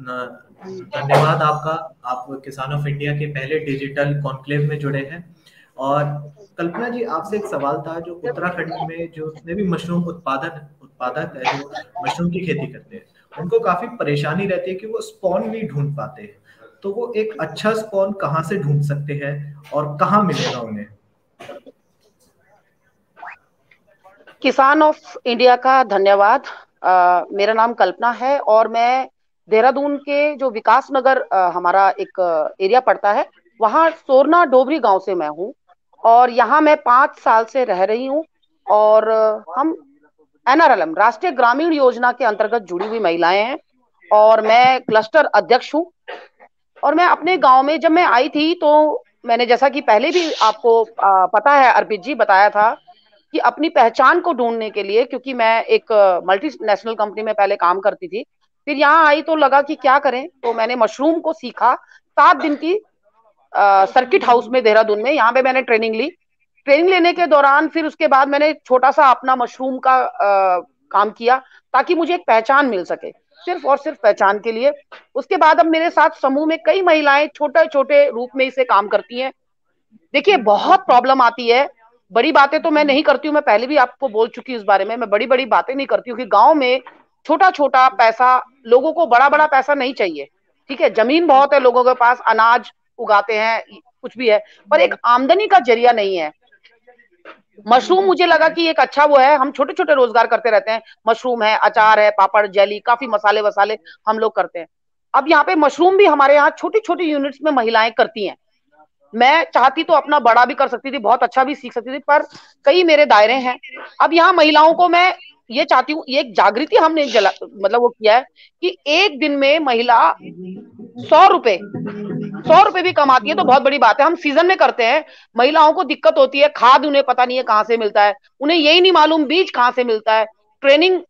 धन्यवाद आपका। आप किसान ऑफ इंडिया के पहले डिजिटल कॉन्क्लेव में जुड़े हैं। और कल्पना जी, आपसे एक सवाल था, जो उत्तराखंड में जो भी मशरूम उत्पादक है जो मशरूम की खेती करते हैं, उनको काफी परेशानी रहती है कि वो स्पॉन नहीं ढूंढ पाते हैं, तो वो एक अच्छा स्पॉन कहाँ से ढूंढ सकते हैं और कहाँ मिलेगा उन्हें? किसान ऑफ इंडिया का धन्यवाद। मेरा नाम कल्पना है और मैं देहरादून के जो विकास नगर हमारा एक एरिया पड़ता है, वहाँ सोरना डोबरी गांव से मैं हूँ और यहाँ मैं 5 साल से रह रही हूँ। और हम NRLM राष्ट्रीय ग्रामीण योजना के अंतर्गत जुड़ी हुई महिलाएं हैं और मैं क्लस्टर अध्यक्ष हूँ। और मैं अपने गांव में जब मैं आई थी तो मैंने, जैसा कि पहले भी आपको पता है, अर्पित जी बताया था कि अपनी पहचान को ढूंढने के लिए, क्योंकि मैं एक मल्टीनेशनल कंपनी में पहले काम करती थी, फिर यहाँ आई तो लगा कि क्या करें, तो मैंने मशरूम को सीखा। 7 दिन की सर्किट हाउस में देहरादून में, यहाँ पे मैंने ट्रेनिंग ली। ट्रेनिंग लेने के दौरान फिर उसके बाद मैंने छोटा सा अपना मशरूम का काम किया ताकि मुझे एक पहचान मिल सके, सिर्फ और सिर्फ पहचान के लिए। उसके बाद अब मेरे साथ समूह में कई महिलाएं छोटे छोटे रूप में इसे काम करती हैं। देखिए, बहुत प्रॉब्लम आती है, बड़ी बातें तो मैं नहीं करती हूँ, मैं पहले भी आपको बोल चुकी हूँ इस बारे में, मैं बड़ी बड़ी बातें नहीं करती हूँ कि गांव में छोटा छोटा पैसा, लोगों को बड़ा बड़ा पैसा नहीं चाहिए, ठीक है, जमीन बहुत है लोगों के पास, अनाज उगाते हैं, कुछ भी है, पर एक आमदनी का जरिया नहीं है। मशरूम मुझे लगा कि एक अच्छा वो है, हम छोटे छोटे रोजगार करते रहते हैं, मशरूम है, अचार है, पापड़, जेली, काफी मसाले वसाले हम लोग करते हैं। अब यहाँ पे मशरूम भी हमारे यहाँ छोटी छोटी यूनिट्स में महिलाएं करती हैं। मैं चाहती तो अपना बड़ा भी कर सकती थी, बहुत अच्छा भी सीख सकती थी, पर कई मेरे दायरे हैं। अब यहाँ महिलाओं को मैं ये चाहती हूँ, ये एक जागृति हमने मतलब वो किया है कि एक दिन में महिला 100 रुपए भी कमाती है तो बहुत बड़ी बात है। हम सीजन में करते हैं, महिलाओं को दिक्कत होती है, खाद उन्हें पता नहीं है कहां से मिलता है, उन्हें यही नहीं मालूम बीज कहां से मिलता है, ट्रेनिंग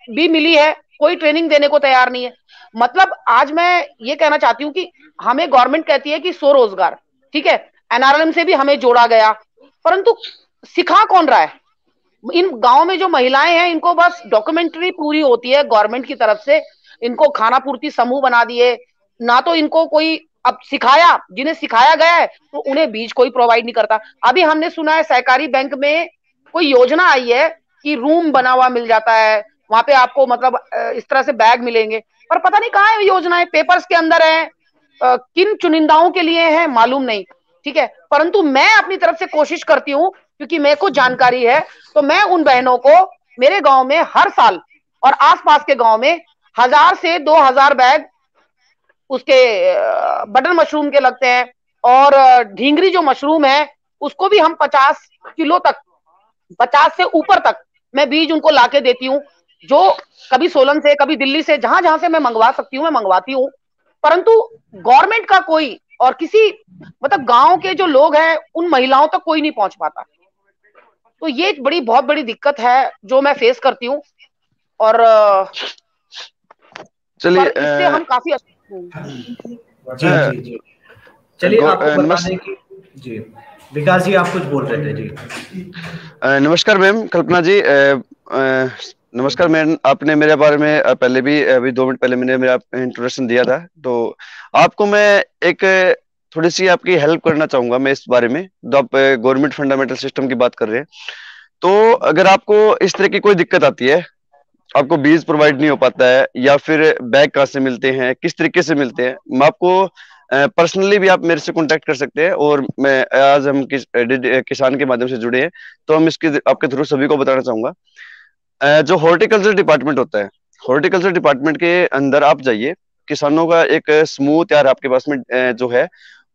भी मिली है, कोई ट्रेनिंग देने को तैयार नहीं है। मतलब आज मैं ये कहना चाहती हूँ कि हमें गवर्नमेंट कहती है कि स्वरोजगार, ठीक है, एनआरएलएम से भी हमें जोड़ा गया, परंतु सिखा कौन रहा है? इन गांव में जो महिलाएं हैं इनको बस डॉक्यूमेंट्री पूरी होती है गवर्नमेंट की तरफ से, इनको खाना पूर्ति समूह बना दिए, ना तो इनको कोई अब सिखाया, जिन्हें सिखाया गया है तो उन्हें बीज कोई प्रोवाइड नहीं करता। अभी हमने सुना है सहकारी बैंक में कोई योजना आई है कि रूम बना हुआ मिल जाता है, वहां पे आपको मतलब इस तरह से बैग मिलेंगे, पर पता नहीं कहाँ है योजनाएं, पेपर्स के अंदर है, किन चुनिंदाओं के लिए है मालूम नहीं, ठीक है। परंतु मैं अपनी तरफ से कोशिश करती हूँ, क्योंकि मेरे को जानकारी है, तो मैं उन बहनों को मेरे गांव में हर साल और आसपास के गांव में 1000 से 2000 बैग उसके बटन मशरूम के लगते हैं, और ढींगरी जो मशरूम है उसको भी हम 50 किलो तक, 50 से ऊपर तक मैं बीज उनको लाके देती हूँ, जो कभी सोलन से, कभी दिल्ली से, जहां जहां से मैं मंगवा सकती हूँ मैं मंगवाती हूँ। परंतु गवर्नमेंट का कोई और किसी मतलब गांव के जो लोग हैं उन महिलाओं तक कोई नहीं पहुंच पाता। तो ये बहुत बड़ी दिक्कत है जो मैं फेस करती हूँ, और चलिए इससे हम काफी जी चलिए आपको बताने की जी विकास जी आप कुछ बोल रहे थे जी। नमस्कार मैम कल्पना जी, नमस्कार मैम। आपने मेरे बारे में पहले भी अभी 2 मिनट पहले मैंने मेरा इंट्रोडक्शन दिया था, तो आपको मैं एक थोड़ी सी आपकी हेल्प करना चाहूंगा मैं इस बारे में। तो आप गवर्नमेंट फंडामेंटल सिस्टम की बात कर रहे हैं, तो अगर आपको इस तरह की कोई दिक्कत आती है, आपको बीज प्रोवाइड नहीं हो पाता है, या फिर बैग कहाँ से मिलते हैं, किस तरीके से मिलते हैं, मैं आपको पर्सनली भी आप मेरे से कांटेक्ट कर सकते हैं। और मैं आज हम किसान के माध्यम से जुड़े हैं, तो हम इसके आपके थ्रू सभी को बताना चाहूंगा। जो हॉर्टिकल्चर डिपार्टमेंट होता है, हॉर्टिकल्चर डिपार्टमेंट के अंदर आप जाइए, किसानों का एक समूह तैयार आपके पास में जो है,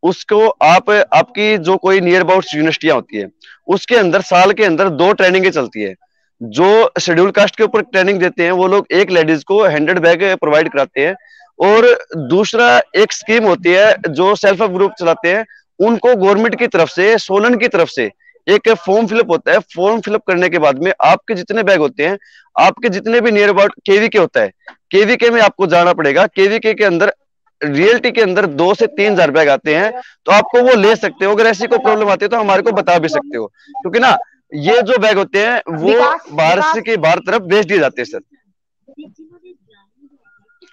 उसको आप आपकी जो कोई नियर अबाउट यूनिवर्सिटियां होती है उसके अंदर साल के अंदर 2 ट्रेनिंगें चलती है। जो शेड्यूल कास्ट के ऊपर ट्रेनिंग देते हैं वो लोग एक लेडीज को 100 बैग प्रोवाइड कराते हैं, और दूसरा एक स्कीम होती है जो सेल्फ हेल्प ग्रुप चलाते हैं, उनको गवर्नमेंट की तरफ से, सोलन की तरफ से एक फॉर्म फिलअप होता है। फॉर्म फिलअप करने के बाद में आपके जितने बैग होते हैं, आपके जितने भी नियर अबाउट केवीके होता है, केवीके में आपको जाना पड़ेगा। केवीके के अंदर रियलिटी के अंदर 2 से 3000 बैग आते हैं, तो आपको वो ले सकते हो। अगर ऐसी कोई प्रॉब्लम आती है तो हमारे को बता भी सकते हो, क्योंकि ना ये जो बैग होते हैं वो बाहर से के बाहर तरफ भेज दिए जाते हैं सर।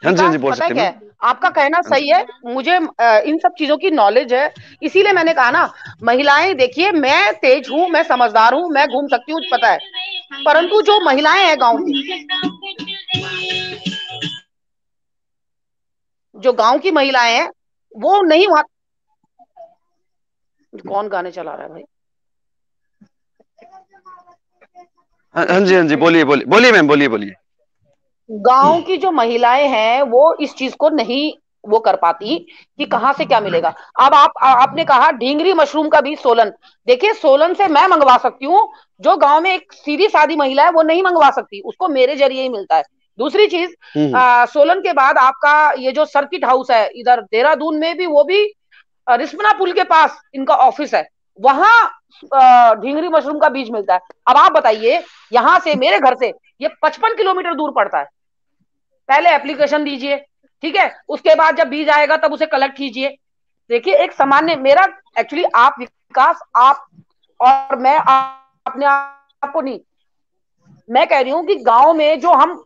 हाँ जी बोल सकते हैं। आपका कहना सही है, मुझे इन सब चीजों की नॉलेज है, इसीलिए मैंने कहा ना, महिलाएं देखिए, मैं तेज हूं, मैं समझदार हूं, मैं घूम सकती हूँ, पता है, परंतु जो महिलाएं हैं गांव की, जो गांव की महिलाएं हैं वो नहीं, वहां कौन गाने चला रहा है भाई? हाँ जी बोलिए मैम, बोलिए। गांव की जो महिलाएं हैं वो इस चीज को नहीं वो कर पाती कि कहां से क्या मिलेगा। अब आपने कहा ढींगरी मशरूम का बीज सोलन, देखिए सोलन से मैं मंगवा सकती हूँ, जो गांव में एक सीधी सादी महिला है वो नहीं मंगवा सकती, उसको मेरे जरिए ही मिलता है। दूसरी चीज, सोलन के बाद आपका ये जो सर्किट हाउस है इधर देहरादून में भी, वो भी रिस्पना पुल के पास इनका ऑफिस है, वहां ढींगरी मशरूम का बीज मिलता है। अब आप बताइए, यहां से मेरे घर से ये 55 किलोमीटर दूर पड़ता है। पहले एप्लीकेशन दीजिए, ठीक है, उसके बाद जब बीज आएगा तब उसे कलेक्ट कीजिए। देखिए एक सामान्य, मेरा एक्चुअली आप विकास, आप और मैं अपने आप को नहीं, मैं कह रही हूं कि गांव में जो हम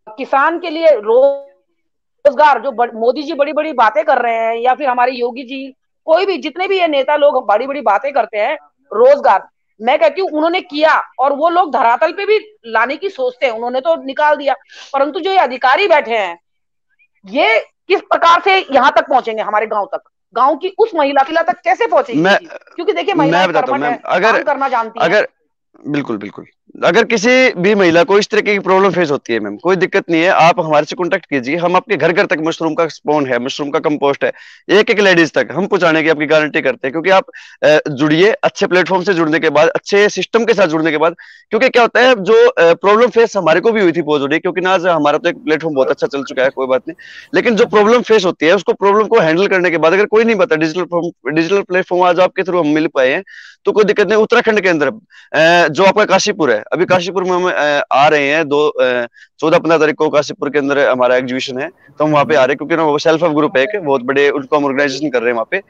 किसान के लिए रोजगार, जो मोदी जी बड़ी बड़ी बातें कर रहे हैं, या फिर हमारे योगी जी, कोई भी जितने भी ये नेता लोग बड़ी बड़ी बातें करते हैं रोजगार, मैं कहती हूँ उन्होंने किया, और वो लोग धरातल पे भी लाने की सोचते हैं, उन्होंने तो निकाल दिया, परंतु जो ये अधिकारी बैठे हैं ये किस प्रकार से यहाँ तक पहुंचेंगे, हमारे गांव तक, गांव की उस महिला तक कैसे पहुंचेंगे? क्योंकि देखिए महिलाएं कर्मठ हैं, काम करना जानती हैं। बिल्कुल अगर किसी भी महिला को इस तरीके की प्रॉब्लम फेस होती है मैम, कोई दिक्कत नहीं है, आप हमारे से कांटेक्ट कीजिए, हम आपके घर घर तक मशरूम का स्पॉन है, मशरूम का कंपोस्ट है, एक एक लेडीज तक हम पहुंचाने की आपकी गारंटी करते हैं। क्योंकि आप जुड़िए, अच्छे प्लेटफॉर्म से जुड़ने के बाद, अच्छे सिस्टम के साथ जुड़ने के बाद, क्योंकि क्या होता है जो प्रॉब्लम फेस हमारे को भी हुई थी बहुत जुड़ी, क्योंकि ना आज हमारा तो एक प्लेटफॉर्म बहुत अच्छा चल चुका है, कोई बात नहीं, लेकिन जो प्रॉब्लम फेस होती है उसको प्रॉब्लम को हैंडल करने के बाद अगर कोई नहीं पता, डिजिटल प्लेटफॉर्म आज आपके थ्रू हम मिल पाए हैं, तो कोई दिक्कत नहीं। उत्तराखंड के अंदर जो आपका काशीपुर है, अभी काशीपुर में हम आ रहे हैं 14-15 तारीख को काशीपुर के अंदर हमारा एग्जीबिशन है, तो हम वहाँ पे आ रहे हैं, क्योंकि ना वो सेल्फ हेल्प ग्रुप है एक बहुत बड़े, उनको हम ऑर्गेनाइजेशन कर रहे हैं वहाँ पे।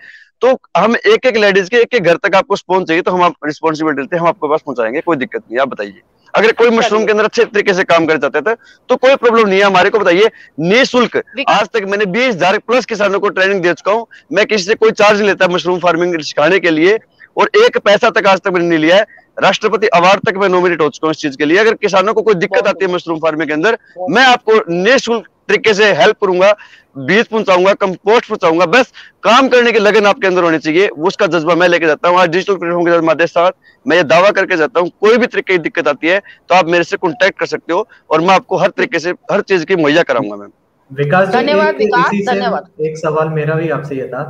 तो हम एक एक लेडीज के एक एक घर तक आपको स्पॉन चाहिए तो हम आप रिस्पॉन्सिबिलिटी लेते हैं, हम आपके पास पहुंचाएंगे, कोई दिक्कत नहीं। आप बताइए, अगर कोई मशरूम के अंदर अच्छे तरीके से काम कर जाते थे तो कोई प्रॉब्लम नहीं है, हमारे को बताइए निःशुल्क। आज तक मैंने 20,000 प्लस किसानों को ट्रेनिंग दे चुका हूँ, मैं किसी से कोई चार्ज नहीं लेता मशरूम फार्मिंग सिखाने के लिए, और एक पैसा तक आज तक मैंने नहीं लिया है। राष्ट्रपति अवार्ड तक मैं नॉमिनेट हो चुका हूँ इस चीज के लिए। अगर किसानों को कोई दिक्कत आती है मशरूम फार्मिंग के अंदर, मैं आपको निःशुल्क तरीके से हेल्प करूंगा, बीज पहुंचाऊंगा, कंपोस्ट पहुंचाऊंगा, बस काम करने की लगन आपके अंदर होनी चाहिए, उसका जज्बा मैं लेके जाता हूँ। आज डिजिटल प्लेटफॉर्म के माध्यम से मैं ये दावा करके जाता हूँ, कोई भी तरीके की दिक्कत आती है तो आप मेरे से कॉन्टेक्ट कर सकते हो, और मैं आपको हर तरीके से हर चीज की मुहैया कराऊंगा मैम। विकास जी, धन्यवाद विकास, इसी से धन्यवाद। एक सवाल मेरा भी आपसे ये था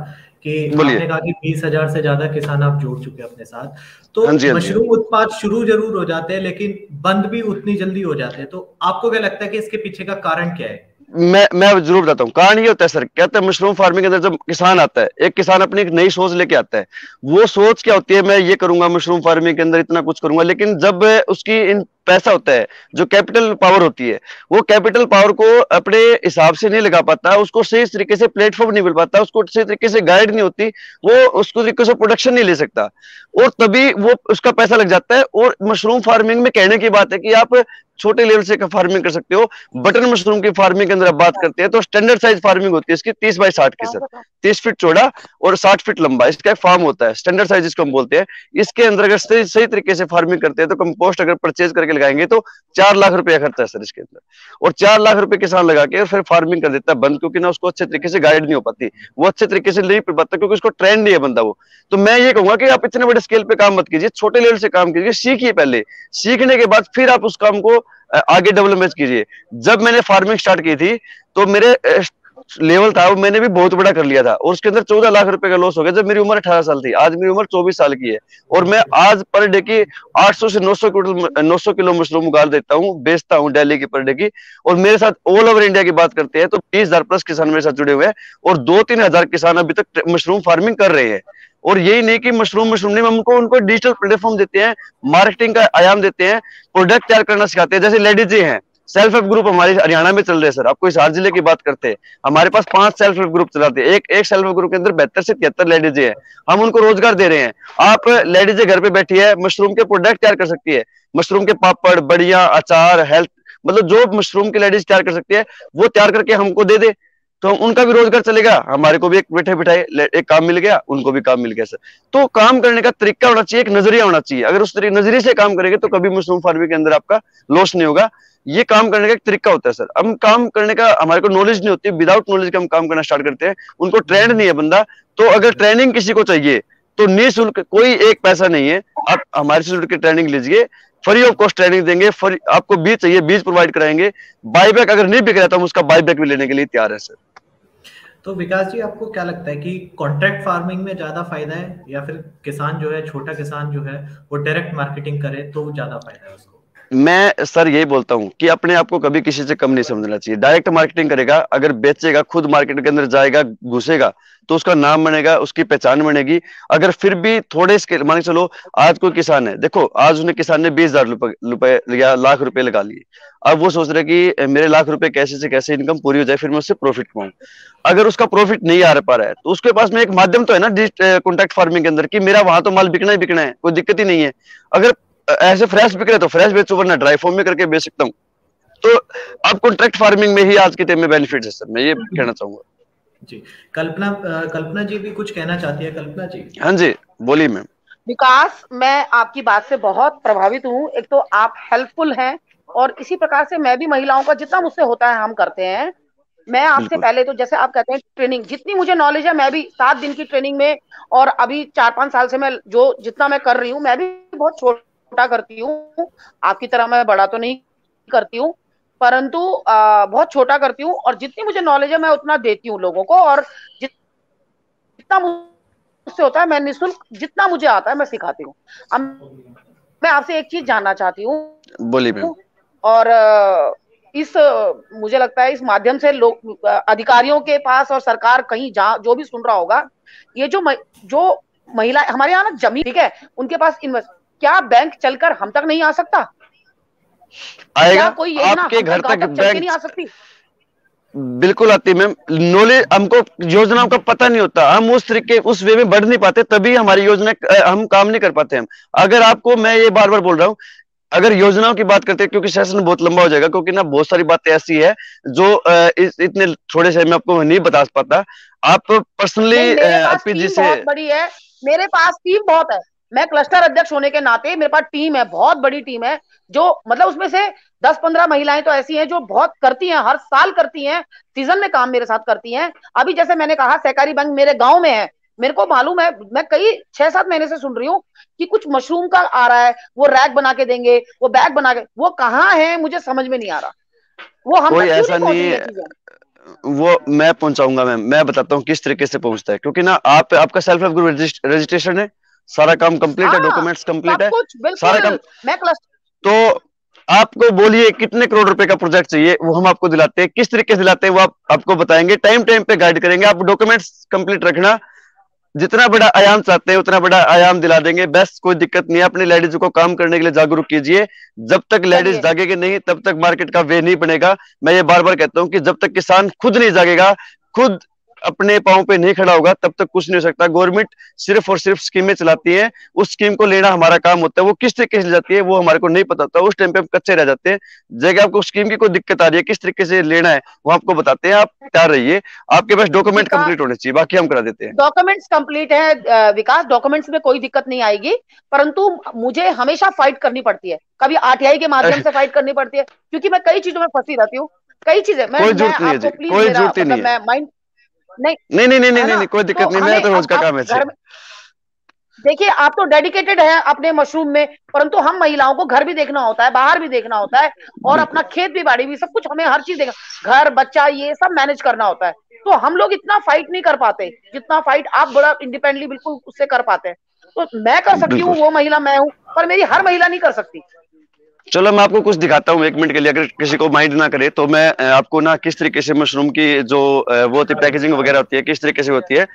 कि आपने कहा कि 20,000 से ज्यादा किसान आप जोड़ चुके हैं अपने साथ, तो मशरूम उत्पाद शुरू जरूर हो जाते हैं लेकिन बंद भी उतनी जल्दी हो जाते हैं, तो आपको क्या लगता है कि इसके पीछे का कारण क्या है? मैं जरूर बताता हूँ। कारण ये होता है सर, कहते हैं मशरूम फार्मिंग के अंदर जब किसान आता है, एक किसान अपनी एक नई सोच लेके आता है, वो सोच क्या होती है, मैं ये करूंगा मशरूम फार्मिंग के अंदर इतना कुछ करूंगा, लेकिन जब उसकी इन पैसा होता है, जो कैपिटल पावर होती है, वो कैपिटल पावर को अपने हिसाब से नहीं लगा पाता, उसको सही तरीके से प्लेटफॉर्म नहीं मिल पाता, उसको सही तरीके से गाइड नहीं होती, वो उसको तरीके से प्रोडक्शन नहीं ले सकता, और तभी वो उसका पैसा लग जाता है। और मशरूम फार्मिंग में कहने की बात है कि आप छोटे लेवल से फार्मिंग कर सकते हो। बटन मशरूम की फार्मिंग के अंदर आप बात करते हैं तो स्टैंडर्ड साइज फार्मिंग होती है इसकी 30 बाई 60 की सर, 30 फीट चौड़ा और 60 फीट लंबा इसका एक फार्म होता है, स्टैंडर्ड साइज इसको हम बोलते हैं। इसके अंदर अगर सही तरीके से फार्मिंग करते हैं तो कंपोस्ट अगर परचेज करके लगाएंगे तो 4 लाख रुपया खर्चा है सर इसके अंदर, और 4 लाख रुपए किसान लगा के फिर फार्मिंग कर देता है बंद, क्योंकि ना उसको अच्छे तरीके से गाइड नहीं हो पाती, वो अच्छे तरीके से नहीं पढ़ पाता, क्योंकि उसको ट्रेंड नहीं है बंदा वो। तो मैं ये कहूंगा कि आप इतने बड़े स्केल पे काम मत कीजिए, छोटे लेवल से काम कीजिए, सीखिए पहले, सीखने के बाद फिर आप उस काम को आगे डेवलपमेंट कीजिए। जब मैंने फार्मिंग स्टार्ट की थी तो मेरे लेवल था वो मैंने भी बहुत बड़ा कर लिया था, और उसके अंदर 14 लाख रुपए का लॉस हो गया जब मेरी उम्र 18 साल थी। आज मेरी उम्र 24 साल की है, और मैं आज पर डे की 800 से 900 किलो मशरूम उगाल देता हूँ, बेचता हूँ डेली की पर डे की। और मेरे साथ ऑल ओवर इंडिया की बात करते हैं तो 20,000 प्लस किसान मेरे साथ जुड़े हुए हैं, और 2-3 हजार किसान अभी तक मशरूम फार्मिंग कर रहे हैं। और यही नहीं कि मशरूम नहीं, हम उनको डिजिटल प्लेटफॉर्म देते हैं, मार्केटिंग का आयाम देते हैं, प्रोडक्ट तैयार करना सिखाते हैं। जैसे लेडीज हैं, सेल्फ हेल्प ग्रुप हमारे हरियाणा में चल रहे हैं सर, आपको हिसार जिले की बात करते हैं, हमारे पास 5 सेल्फ हेल्प ग्रुप चलाते हैं, एक सेल्फ हेल्प ग्रुप के अंदर 72 से 73 लेडीज हैं, हम उनको रोजगार दे रहे हैं। आप लेडीज घर पे बैठी है, मशरूम के प्रोडक्ट तैयार कर सकती है, मशरूम के पापड़, बड़िया, अचार, हेल्थ, मतलब जो मशरूम की लेडीज तैयार कर सकती है वो तैयार करके हमको दे दे, तो उनका भी रोजगार चलेगा, हमारे को भी एक बैठे बिठाए एक काम मिल गया, उनको भी काम मिल गया सर। तो काम करने का तरीका होना चाहिए, एक नजरिया होना चाहिए, अगर उस नजरिए से काम करेंगे तो कभी मशरूम फार्मिंग के अंदर आपका लॉस नहीं होगा। ये काम करने का एक तरीका होता है सर। हम काम करने का, हमारे को नॉलेज नहीं होती, विदाउट नॉलेज के हम काम करना स्टार्ट करते हैं, उनको ट्रेंड नहीं है बंदा, तो अगर ट्रेनिंग किसी को चाहिए तो निःशुल्क, कोई एक पैसा नहीं है, आप हमारे से जुड़ के ट्रेनिंग लीजिए, फ्री ऑफ कॉस्ट ट्रेनिंग देंगे, फ्री आपको बीज चाहिए बीज प्रोवाइड कराएंगे, बाईबैक अगर नहीं बिक रहा तो हम उसका बाईबैक भी लेने के लिए तैयार है सर। तो विकास जी, आपको क्या लगता है कि कॉन्ट्रैक्ट फार्मिंग में ज्यादा फायदा है या फिर किसान जो है, छोटा किसान जो है वो डायरेक्ट मार्केटिंग करे तो ज्यादा फायदा है उसको? मैं सर यही बोलता हूँ कि अपने आप को कभी किसी से कम नहीं समझना चाहिए। डायरेक्ट मार्केटिंग करेगा, अगर बेचेगा, खुद मार्केट के अंदर जाएगा, घुसेगा, तो उसका नाम बनेगा, उसकी पहचान बनेगी। अगर फिर भी थोड़े स्केल, मान के चलो आज कोई किसान है, देखो आज उसने किसान ने 20,000 रुपए या लाख रुपए लगा लिए, अब वो सोच रहे कि मेरे लाख रुपए कैसे से कैसे इनकम पूरी हो जाए, फिर मैं उससे प्रॉफिट कमाऊं। अगर उसका प्रॉफिट नहीं आ पा रहा है तो उसके पास में एक माध्यम तो है ना कॉन्ट्रैक्ट फार्मिंग के अंदर, कि मेरा वहां तो माल बिकना ही बिकना है, कोई दिक्कत ही नहीं है। अगर ऐसे फ्रेश बिक रहे तो फ्रेश बेचो, वरना ड्राई फॉर्म में करके बेच सकता हूँ। तो अब कॉन्ट्रैक्ट फार्मिंग में ही आज के टाइम में बेनिफिट है सर, मैं ये कहना चाहूंगा जी। कल्पना जी भी कुछ कहना चाहती है। कल्पना जी। हाँ जी, बोलिए मैम। विकास, मैं आपकी बात से बहुत प्रभावित हूँ। एक तो आप हेल्पफुल हैं, और इसी प्रकार से मैं भी महिलाओं का जितना मुझसे होता है हम करते हैं। मैं आपसे पहले तो जैसे आप कहते हैं ट्रेनिंग, जितनी मुझे नॉलेज है, मैं भी 7 दिन की ट्रेनिंग में, और अभी 4-5 साल से मैं जितना मैं कर रही हूँ, मैं भी बहुत छोटा छोटा करती हूँ, आपकी तरह मैं बड़ा तो नहीं करती हूँ, परंतु बहुत छोटा करती हूँ, और जितनी मुझे नॉलेज है मैं उतना देती हूँ लोगों को, और जितना मुझसे होता है मैं निःशुल्क जितना मुझे आता है मैं सिखाती हूँ। अब मैं आपसे एक चीज जानना चाहती हूँ, बोलिए मैम। और मुझे लगता है इस माध्यम से लोग, अधिकारियों के पास और सरकार कहीं जहाँ जो भी सुन रहा होगा, ये जो महिला हमारे यहाँ ना जमीन, ठीक है, उनके पास इन्वेस्ट, क्या बैंक चलकर हम तक नहीं आ सकता? आएगा, क्या कोई योजना आपके घर तक चल के नहीं आ सकती? बिल्कुल आती है मैम। नॉलेज, हमको योजनाओं का पता नहीं होता, हम उस वे में बढ़ नहीं पाते, तभी हमारी योजना हम काम नहीं कर पाते हम। अगर आपको, मैं ये बार बार बोल रहा हूँ, अगर योजनाओं की बात करते हैं, क्योंकि सेशन बहुत लंबा हो जाएगा, क्योंकि ना बहुत सारी बातें ऐसी है जो इतने थोड़े से मैं आपको नहीं बता पाता। आप पर्सनली अपी जी से, बहुत बड़ी है, मेरे पास टीम बहुत है, मैं क्लस्टर अध्यक्ष होने के नाते मेरे पास टीम है, बहुत बड़ी टीम है, जो मतलब उसमें से 10-15 महिलाएं तो ऐसी हैं जो बहुत करती हैं, हर साल करती हैं, सीजन में काम मेरे साथ करती हैं। अभी जैसे मैंने कहा, सहकारी बैंक मेरे गांव में है, मेरे को मालूम है, मैं कई 6-7 महीने से सुन रही हूँ कि कुछ मशरूम का आ रहा है, वो रैक बना के देंगे, वो बैग बना के, वो कहाँ है मुझे समझ में नहीं आ रहा, वो हम कोई तक क्यों ऐसा नहीं नहीं, पहुंची है? वो मैं पहुंचाऊंगा मैम, मैं बताता हूँ किस तरीके से पहुंचता है। क्योंकि ना आपका सेल्फ हेल्प ग्रुप रजिस्ट्रेशन है, सारा काम कंप्लीट है, डॉक्यूमेंट्स कंप्लीट है, सारा काम। मैं तो आपको बोलिए कितने करोड़ रुपए का प्रोजेक्ट चाहिए, वो हम आपको दिलाते हैं। किस तरीके से दिलाते हैं वो आपको बताएंगे, टाइम टाइम पे गाइड करेंगे। आप डॉक्यूमेंट्स कंप्लीट रखना, जितना बड़ा आयाम चाहते हैं उतना बड़ा आयाम दिला देंगे, बस कोई दिक्कत नहीं है। अपने लेडीज को काम करने के लिए जागरूक कीजिए, जब तक लेडीज जागेगी नहीं तब तक मार्केट का वे नहीं बनेगा। मैं ये बार बार कहता हूँ कि जब तक किसान खुद नहीं जागेगा, खुद अपने पांव पे नहीं खड़ा होगा, तब तक कुछ नहीं हो सकता। गवर्नमेंट सिर्फ और सिर्फ स्कीमें चलाती है, उस स्कीम को लेना हमारा काम होता है। वो किस तरीके से जाती है वो हमारे को नहीं पता होता, उस टाइम पे हम कच्चे रह जाते हैं। जगह आपको स्कीम की कोई दिक्कत आ रही है, किस तरीके से लेना है वो आपको बताते हैं, आप तैयार रहिए। आपके पास डॉक्यूमेंट कंप्लीट होने चाहिए, बाकी हम करा देते हैं। डॉक्यूमेंट्स कंप्लीट है विकास, डॉक्यूमेंट्स में कोई दिक्कत नहीं आएगी, परंतु मुझे हमेशा फाइट करनी पड़ती है, कभी आरटीआई के माध्यम से फाइट करनी पड़ती है, क्योंकि मैं कई चीजों में फंसी रहती हूँ, कई चीजें। कोई जरूरत नहीं है जी, कोई जरूरत नहीं है। माइंड नहीं नहीं, कोई दिक्कत नहीं, मेरा तो रोज का काम है। देखिए, आप तो डेडिकेटेड हैं अपने मशरूम में, परंतु हम महिलाओं को घर भी देखना होता है, बाहर भी देखना होता है, और अपना खेत भी, बाड़ी भी, सब कुछ हमें हर चीज देखना, घर बच्चा ये सब मैनेज करना होता है। तो हम लोग इतना फाइट नहीं कर पाते जितना फाइट आप बड़ा इंडिपेंडेंटली बिल्कुल उससे कर पाते हैं। तो मैं कर सकती हूँ, वो महिला मैं हूँ, पर मेरी हर महिला नहीं कर सकती। चलो मैं आपको कुछ दिखाता हूँ 1 मिनट के लिए, अगर किसी को माइंड ना करे तो। मैं आपको ना किस तरीके से मशरूम की जो वो होती है, पैकेजिंग वगैरह होती है, किस तरीके से होती है,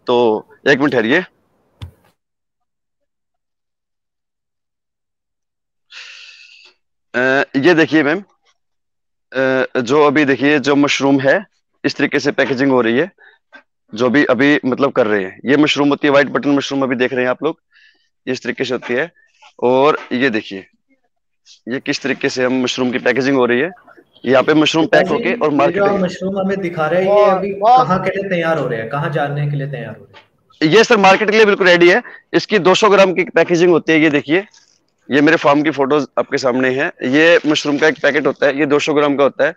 तो 1 मिनट ठहरिए। ये देखिए मैम, जो अभी देखिए जो मशरूम है, इस तरीके से पैकेजिंग हो रही है, जो भी अभी मतलब कर रहे हैं। ये मशरूम होती है, व्हाइट बटन मशरूम अभी देख रहे हैं आप लोग, इस तरीके से होती है। और ये देखिए, ये किस तरीके से हम मशरूम की पैकेजिंग हो रही है। यहाँ पे मशरूम पैक होके और मार्केट, मशरूम हमें दिखा रहे हैं, ये अभी कहाँ के लिए तैयार हो रहे हैं, कहाँ जाने के लिए तैयार हो रहे हैं? ये सर मार्केट के लिए बिल्कुल रेडी है। इसकी 200 ग्राम की पैकेजिंग होती है। ये देखिए, ये मेरे फार्म की फोटोज आपके सामने है। ये मशरूम का एक पैकेट होता है, ये 200 ग्राम का होता है।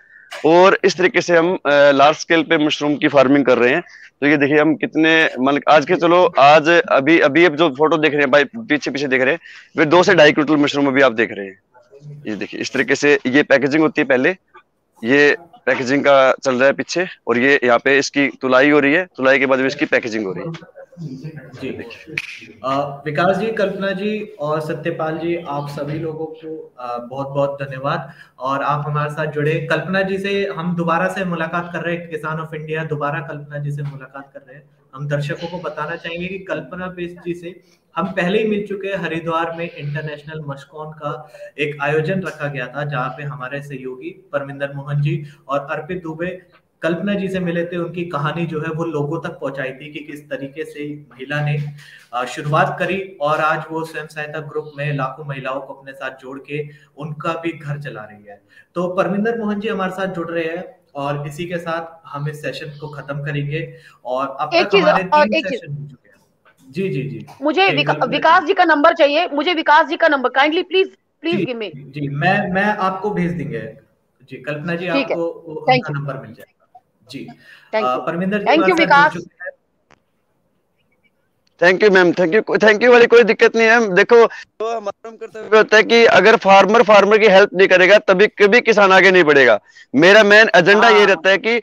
और इस तरीके से हम लार्ज स्केल पे मशरूम की फार्मिंग कर रहे हैं। तो ये देखिए हम कितने, मतलब आज के, चलो आज अभी अभी अब जो फोटो देख रहे हैं भाई, पीछे पीछे देख रहे हैं, वे 2 से 2.5 क्विंटल मशरूम अभी आप देख रहे हैं। ये देखिए इस तरीके से ये पैकेजिंग होती है। पहले ये पैकेजिंग का चल रहा है पीछे, और ये यहाँ पे इसकी तुलाई हो रही है, तुलाई के बाद में इसकी पैकेजिंग हो रही है। जी विकास जी, कल्पना जी और सत्यपाल जी, आप सभी लोगों को बहुत बहुत धन्यवाद, और आप हमारे साथ जुड़े। कल्पना जी से हम दोबारा से मुलाकात कर रहे हैं, किसान ऑफ इंडिया दोबारा कल्पना जी से मुलाकात कर रहे हैं। हम दर्शकों को बताना चाहेंगे कि कल्पना बेस जी से हम पहले ही मिल चुके हैं। हरिद्वार में इंटरनेशनल मशकॉन का एक आयोजन रखा गया था, जहाँ पे हमारे सहयोगी परमिंदर मोहन जी और अर्पित दुबे कल्पना जी से मिले थे। उनकी कहानी जो है वो लोगों तक पहुंचाई थी कि किस तरीके से महिला ने शुरुआत करी, और आज वो स्वयं सहायता ग्रुप में लाखों महिलाओं को अपने साथ जोड़ के उनका भी घर चला रही है। तो परमिंदर मोहन जी हमारे साथ जुड़ रहे हैं, और इसी के साथ हम इस सेशन को खत्म करेंगे। और अब तक हमारे 3 सेशन हो चुके हैं। जी जी जी, मुझे विकास जी का नंबर चाहिए, मुझे विकास जी का number kindly please give me. जी मैं आपको भेज देंगे। जी कल्पना जी, आपको उनका नंबर मिल जाएगा। जी Parminder ji, thank you Vikas. Thank you ma'am, thank you वाली कोई दिक्कत नहीं है। देखो, तो हमारा कर्तव्य होता है कि अगर फार्मर की हेल्प नहीं करेगा तभी कभी किसान आगे नहीं बढ़ेगा। मेरा मेन एजेंडा ये रहता है कि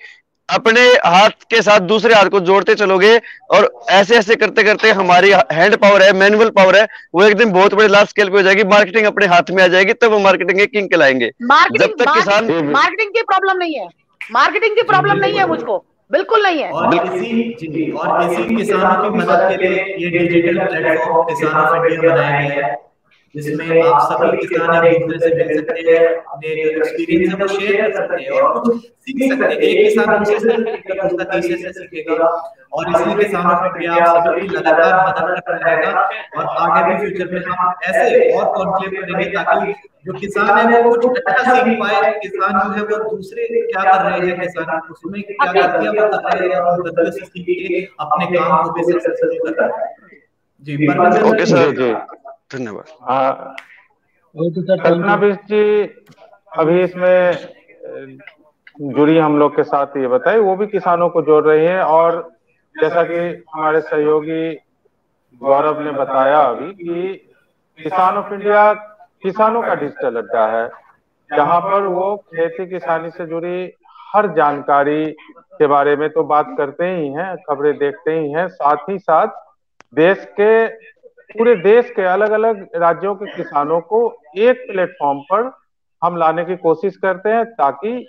अपने हाथ के साथ दूसरे हाथ को जोड़ते चलोगे और ऐसे ऐसे करते करते हमारी हैंड पावर है, मैनुअल पावर है, वो एक दिन बहुत बड़े लार्ज स्केल पे हो जाएगी। मार्केटिंग अपने हाथ में आ जाएगी, तब वो मार्केटिंग के किंग कहलाएंगे। जब तक किसान मार्केटिंग की प्रॉब्लम नहीं है, मार्केटिंग की प्रॉब्लम नहीं है मुझको, बिल्कुल नहीं है। और इसी किसानों की मदद के लिए ये डिजिटल प्लेटफॉर्म किसान ऑफ इंडिया बनाया गया है, जिसमें आप सभी किसान एक दूसरे से मिल सकते हैं, अपने जो एक्सपीरियंस है वो शेयर कर सकते हैं और कुछ सीख सकते हैं। एक किसान दूसरे से सीखेगा, दूसरा तीसरे से सीखेगा, और इसलिए किसान ऑफ इंडिया आप सभी की लगातार मदद करता रहेगा। और आगे भी फ्यूचर में हम ऐसे और कॉन्क्लेव करेंगे ताकि जो किसान है वो कुछ अच्छा सीख पाए। किसान जो है वो दूसरे क्या कर रहे हैं, किसान उसमें क्या गलतियां वो कर रहे हैं और गलतियों से सीख के अपने काम को भी सक्सेसफुल कर रहे हैं। जी ओके सर, जी धन्यवाद। कल्पना बिष्ट जी अभी इसमें जुड़ी हम लोग के साथ ये बताए, वो भी किसानों को जोड़ रही है। और जैसा कि हमारे सहयोगी गौरव ने बताया अभी कि किसान ऑफ इंडिया किसानों का डिजिटल अड्डा है, जहां पर वो खेती किसानी से जुड़ी हर जानकारी के बारे में तो बात करते ही हैं, खबरें देखते ही हैं, साथ ही साथ पूरे देश के अलग अलग राज्यों के किसानों को एक प्लेटफॉर्म पर हम लाने की कोशिश करते हैं, ताकि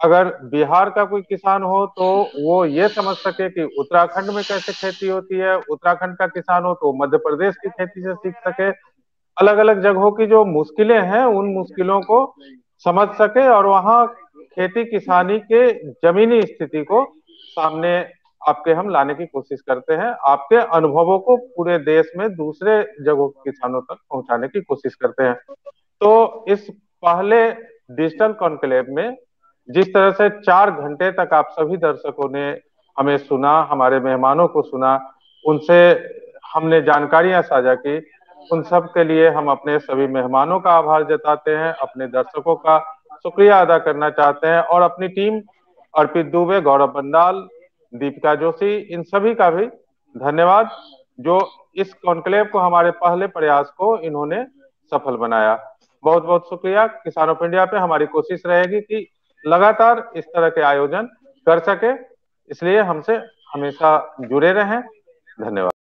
अगर बिहार का कोई किसान हो तो वो ये समझ सके कि उत्तराखंड में कैसे खेती होती है, उत्तराखंड का किसान हो तो मध्य प्रदेश की खेती से सीख सके, अलग अलग जगहों की जो मुश्किलें हैं उन मुश्किलों को समझ सके और वहाँ खेती किसानी के जमीनी स्थिति को सामने आपके हम लाने की कोशिश करते हैं। आपके अनुभवों को पूरे देश में दूसरे जगहों के किसानों तक पहुंचाने की कोशिश करते हैं। तो इस पहले डिजिटल कॉन्क्लेव में जिस तरह से 4 घंटे तक आप सभी दर्शकों ने हमें सुना, हमारे मेहमानों को सुना, उनसे हमने जानकारियां साझा की, उन सब के लिए हम अपने सभी मेहमानों का आभार जताते हैं, अपने दर्शकों का शुक्रिया अदा करना चाहते हैं और अपनी टीम अर्पित दुबे, गौरव बंडाल, दीपिका जोशी, इन सभी का भी धन्यवाद जो इस कॉन्क्लेव को, हमारे पहले प्रयास को इन्होंने सफल बनाया। बहुत बहुत शुक्रिया। किसान ऑफ इंडिया पे हमारी कोशिश रहेगी कि लगातार इस तरह के आयोजन कर सके, इसलिए हमसे हमेशा जुड़े रहें। धन्यवाद।